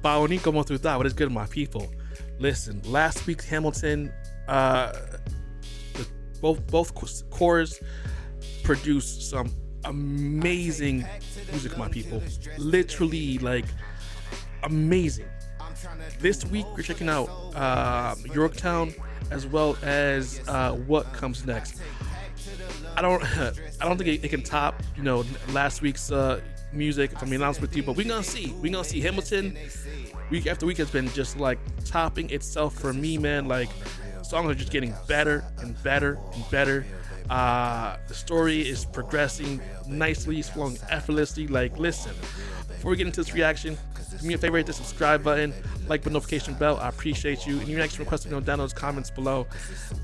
Paoni como tu está? What is good, my people? Listen, last week's Hamilton, both cores produced some amazing music, my people. Literally, like, amazing. This week we're checking out Yorktown as well as What Comes Next. I don't think it can top, you know, last week's music, if I'm being honest with you, but we're gonna see Hamilton week after week has been just like topping itself for me, man. Like, songs are just getting better and better and better. The story is progressing nicely, it's flowing effortlessly. Like, listen, before we get into this reaction, do me a favor, hit the subscribe button, like the notification bell. I appreciate you. And your reaction requests, down in those comments below.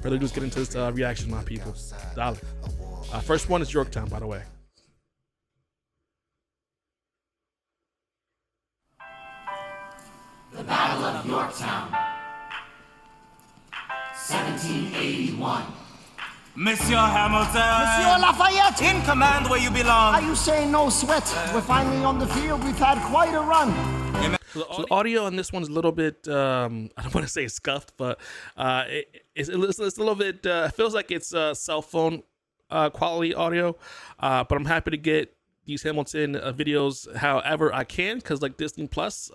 Further ado, let's get into this reaction, my people. Dollar. First one is Yorktown, by the way. The Battle of Yorktown, 1781. Monsieur Hamilton! Monsieur Lafayette! In command where you belong! Are you saying no sweat? We're finally on the field. We've had quite a run. So the audio on this one's a little bit, I don't want to say scuffed, but it's a little bit, feels like it's cell phone quality audio, but I'm happy to get these Hamilton videos however I can, because like Disney Plus,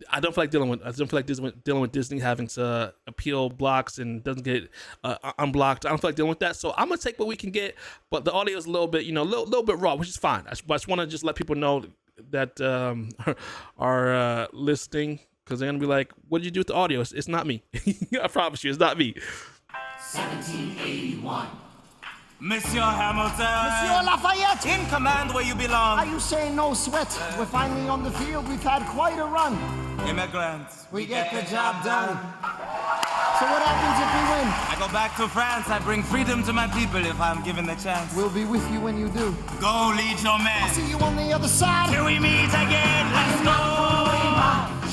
I don't feel like dealing with Disney having to appeal blocks and doesn't get unblocked. I don't feel like dealing with that, so I'm gonna take what we can get. But the audio is a little bit, you know, little bit raw, which is fine. I just want to just let people know that are listening, because they're gonna be like, "What did you do with the audio?" It's not me. I promise you, it's not me. 1781. Monsieur Hamilton! Monsieur Lafayette! In command where you belong! Are you saying no sweat? We're finally on the field. We've had quite a run. Immigrants! We get the job done. So what happens if we win? I go back to France. I bring freedom to my people if I'm given the chance. We'll be with you when you do. Go lead your men! See you on the other side. Till we meet again! Let's go!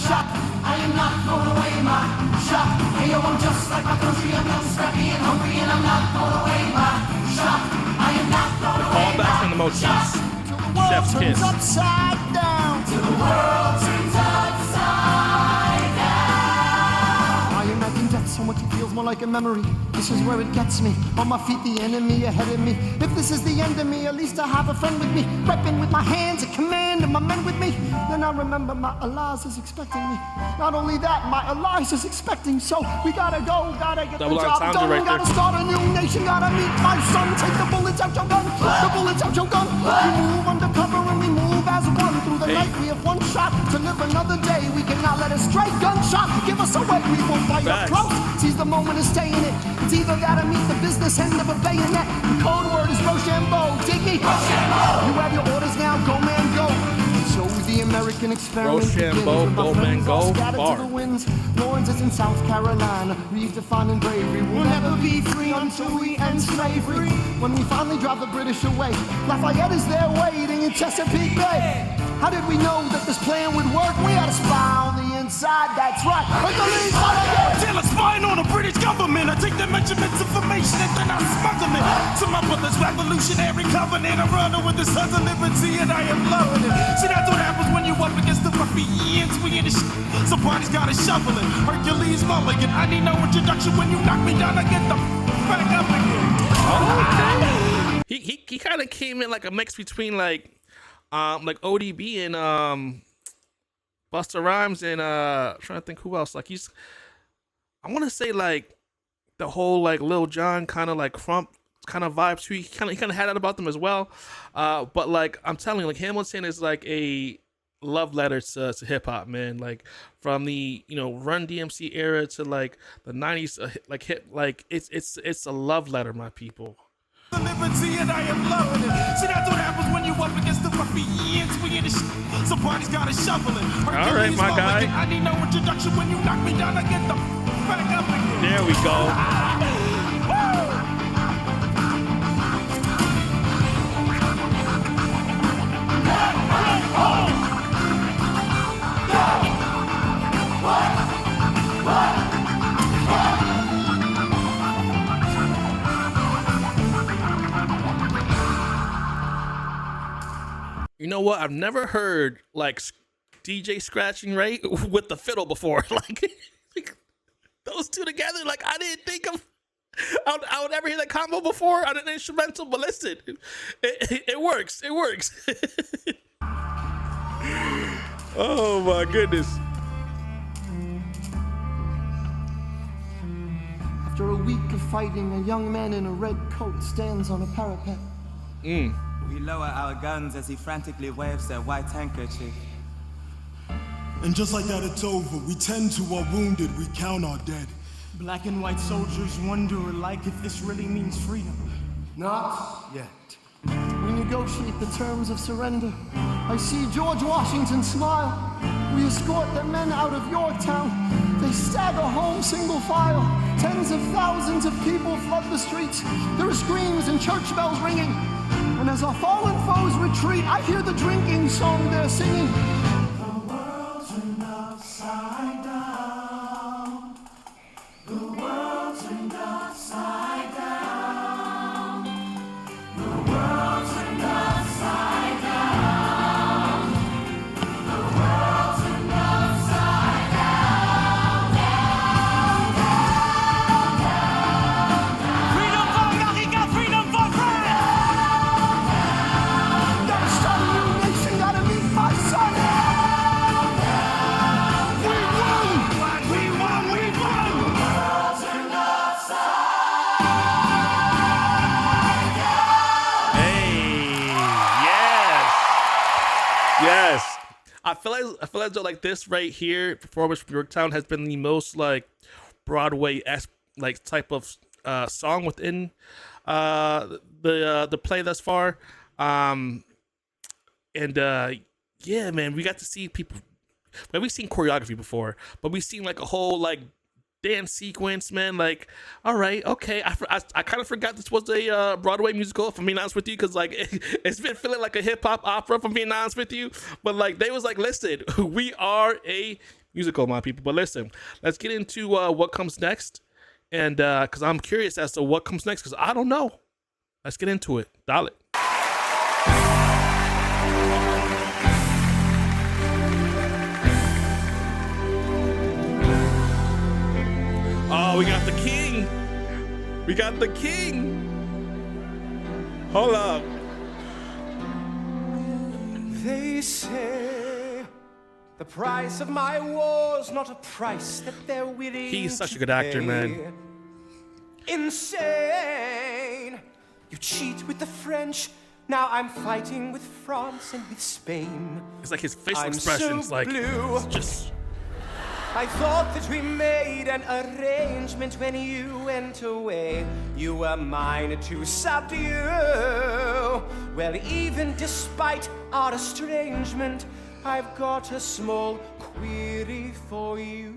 Shot. I am not throwing away my shot. Hey, yo, I'm just like my country. I'm young, scrappy, and hungry, and I'm not throwing away my shot. I am not throwing away All back my in the motions. shot. Till the world Chef's turns kiss. upside down. Till the world turns upside down. I imagine death so much it feels more like a memory. This is where it gets me. On my feet, the enemy ahead of me. If this is the end of me, at least I have a friend with me. Weapon with my hands, a command, and my men with me. Then I remember my Elias is expecting me. Not only that, my Elias is expecting. So we gotta go, gotta get Double the job entendre done. right Gotta there. start a new nation, gotta meet my son. Take the bullets out your gun, the bullets out your gun. We move undercover and we move as one. Through the night we have one shot to live another day. We cannot let a stray gunshot give us away. We will fire Facts. close. Seize the moment and stay in it. It's either that or meet the business end of a bayonet. The code word is Rochambeau. Dig me? You have your orders now. Go, man, go. So the American experiment Rochambeau, begins with my go, man, friends all go. scattered Bar. to the winds. Lawrence is in South Carolina. Redefining bravery. We'll never be free until we end slavery. When we finally drive the British away, Lafayette is there waiting in Chesapeake Bay. How did we know that this plan would work? We had a spy on the inside, that's right. Till a spying on the British government. I take their measurements, information, and then I smuggle it to my brother's revolutionary covenant. I'm running with the sons of liberty, and I am loving it. See, that's what happens when you up against the ruffians. We in the somebody's gotta shovel it. Hercules Mulligan. I need no introduction. When you knock me down, I get the back up again. He kind of came in like a mix between like ODB and Busta Rhymes and I'm trying to think who else. Like I want to say like the whole like Lil Jon kind of like Crump kind of vibe too. He kind of had that about them as well. But like I'm telling you, like Hamilton is like a love letter to hip hop, man. Like from the, you know, Run DMC era to like the 90s, like hip, like it's a love letter, my people. The liberty, and I am loving it. See, that's what happens when you up against the ruffians. We in the somebody's gotta shovel it. All right, my guy. I need no introduction. When you knock me down, I get the back up again. There we go. You know what? I've never heard like DJ scratching, right, with the fiddle before. Like those two together, like I didn't think of. I would never hear that combo before on an instrumental, but listen, it works. It works. Oh my goodness. After a week of fighting, a young man in a red coat stands on a parapet. We lower our guns as he frantically waves their white handkerchief. And just like that, it's over. We tend to our wounded, we count our dead. Black and white soldiers wonder alike if this really means freedom. Not yet. We negotiate the terms of surrender. I see George Washington smile. We escort their men out of Yorktown. They stagger home single file. Tens of thousands of people flood the streets. There are screams and church bells ringing. And as our fallen foes retreat, I hear the drinking song they're singing. The world turned upside down. The world turned upside down. The world turned upside down. The world turned upside down. Down, down, down, Freedom for America, freedom for France! Gotta start a new nation, gotta meet my son. We won! We won! We won! turned upside Hey, yes. I feel as though like this right here, performance from Yorktown has been the most like Broadway-esque like type of song within the play thus far. Yeah, man, we got to see people. Well, we've seen choreography before, but we've seen like a whole like dance sequence, man. Like, all right, okay. I kind of forgot this was a Broadway musical, if I'm being honest with you, because like it's been feeling like a hip hop opera, if I'm being honest with you. But like they was like, listen, we are a musical, my people. But listen, let's get into what comes next, and because I'm curious as to what comes next, because I don't know. Let's get into it. Dial it. Oh, we got the king. We got the king. Hold up. They say the price of my war's not a price that they're willing He's such a to good actor, pay. man. Insane. You cheat with the French. Now I'm fighting with France and with Spain. It's like his facial I'm expressions, so like blue. it's just. I thought that we made an arrangement when you went away. You were mine to subdue. Well, even despite our estrangement, I've got a small query for you.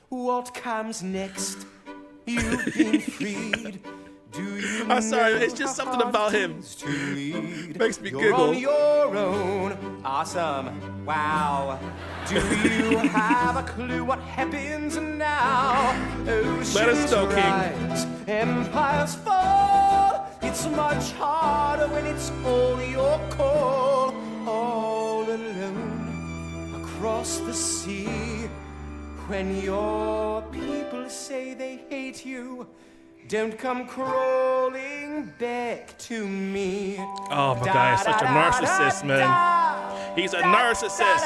What comes next? You've been freed. Do you I'm sorry, know it's just how something hard about it him. is to lead? Makes me You're giggle. on your own. Awesome. Wow. Do you have a clue what happens now? Oceans Let us know, King. rise, empires fall. It's much harder when it's all your call. All alone across the sea. When your people say they hate you, don't come crawling back to me. Oh my God, he's such a narcissist, man. He's a narcissist.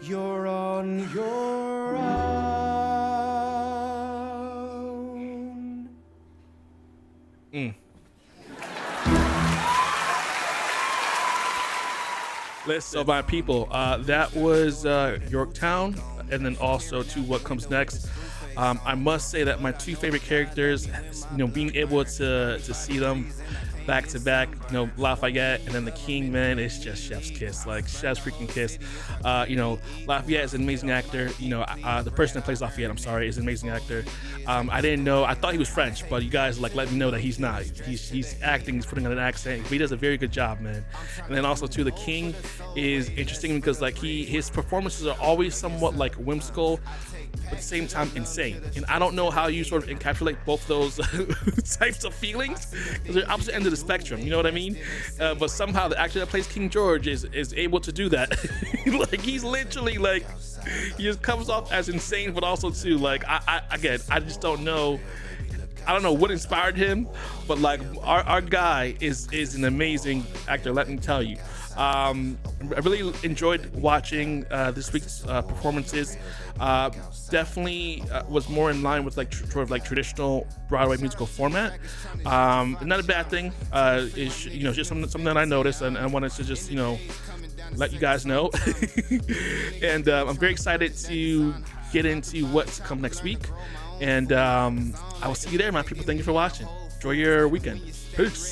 You're on your own. Listen, so my people, that was Yorktown, and then also to what comes next. I must say that my two favorite characters, being able to see them back to back, Lafayette and then the King, man, it's just chef's kiss, like chef's freaking kiss. Lafayette is an amazing actor. The person that plays Lafayette, I'm sorry, is an amazing actor. I didn't know, I thought he was French, but you guys let me know that he's not. He's acting, he's putting on an accent, but he does a very good job, man. And then also too, the King is interesting because his performances are always somewhat like whimsical, but at the same time insane. And I don't know how you sort of encapsulate both those types of feelings, because they're opposite ends of the spectrum, you know what I mean? But somehow the actor that plays King George is able to do that. Like, he's literally like, he just comes off as insane, but also too, like, I just don't know. I don't know what inspired him, but like our guy is an amazing actor, let me tell you. I really enjoyed watching this week's performances. Definitely was more in line with like sort of like traditional Broadway musical format. Not a bad thing. It's just something that I noticed, and I wanted to just let you guys know. And I'm very excited to get into what's to come next week. And I will see you there, my people. Thank you for watching. Enjoy your weekend. Peace.